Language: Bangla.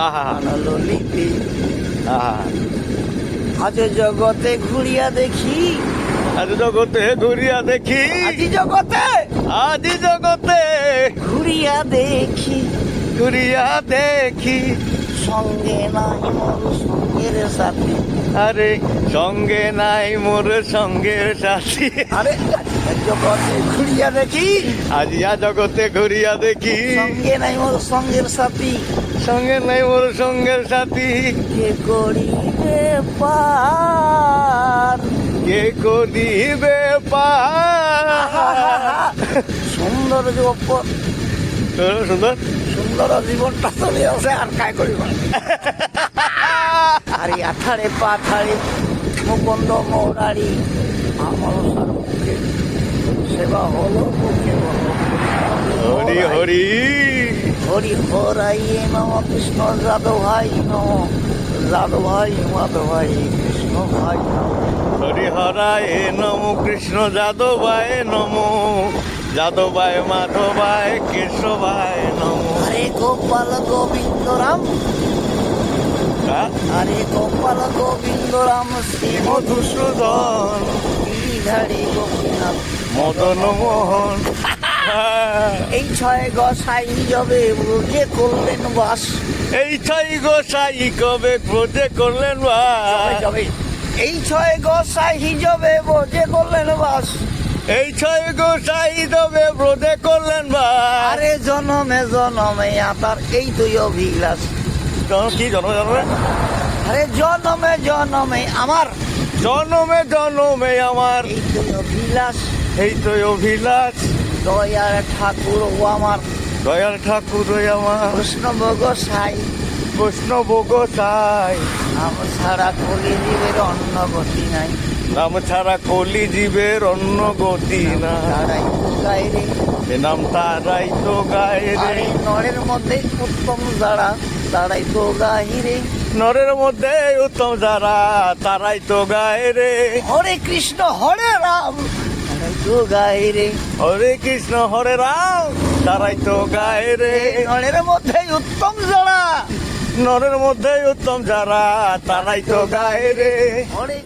আহা ললিতে আহা আজ জগতে ঘুরিয়া দেখি, আজ জগতে ঘুরিয়া দেখি, আজি জগতে আজি জগতে ঘুরিয়া দেখি, ঘুরিয়া দেখি, সঙ্গে নাই মোর সঙ্গের সাথে। আরে সঙ্গে নাই মোর সঙ্গের সাথী। আরে জগতে ঘুরিয়া দেখি, আজিয়া জগতে ঘুরিয়া দেখি, সঙ্গে নাই মোর সঙ্গের সাথী। সঙ্গে নাই মোর সঙ্গের সাথী। কে করিবে পার, কে করিবে পার। সুন্দর জগৎ, সুন্দর সুন্দর জীবনটা চলে আছে, আর কাই করিব। আরে আঠারে পাথারে মুকুন্দ মৌরারি, আমার মুখে সেবা হলো মুখে বলো। হরি হরি হরি হরাই নম, কৃষ্ণ যাদব ভাই নম, যাদব ভাই মাধব ভাই কৃষ্ণ ভাই নম। হরি হরায় নম, কৃষ্ণ যাদবায় নম, যাদবায় মাধবায় কেশবায় নম। হরে গোপাল গোবিন্দ রাম, হরে গোপাল গোবিন্দ রাম, শ্রী মধুসূদন গিরিধারী গোপীনাথ মদন মোহন। এই ছয় গসাই যাবে ব্রজে করলেন বাস। এই ছয় গোসাই কবে ব্রজে করলেন বাস। যাবে এই ছয় গসাই হিজবে ব্রজে করলেন বাস। এই ছয় গোসাই তবে ব্রজে করলেন বাস। আরে জনমে জনমে আতার এই তুই অভিলাষ। কি জন্ম জন্মে, আরে জনমে জনমে আমার জন্মে জন্মে আমার এই তুই অভিলাষ। এই তো অভিলাষ। দয়ার ঠাকুর ও আমার দয়াল ঠাকুর আমার বৈষ্ণব গোসাই, বৈষ্ণব গোসাই। নাম ছাড়া কলি জীবের অন্য গতি নাই। নাম ছাড়া কলি জীবের অন্য গতি না। তারাই গাইরে এ নাম তারাই তো গায়ে রে। আরে নরের মধ্যে উত্তম যারা, তারাই তো গাহিরে। নরের মধ্যে উত্তম যারা, তারাই তো গায়ে রে। হরে কৃষ্ণ হরে রাম, তারাই তো গাহিরে। হরে কৃষ্ণ হরে রাম, তারাই তো গায়ে রে। নরের মধ্যে উত্তম যারা, নরের মধ্যে উত্তম যারা, তারাই তো গায়ে রে। হরে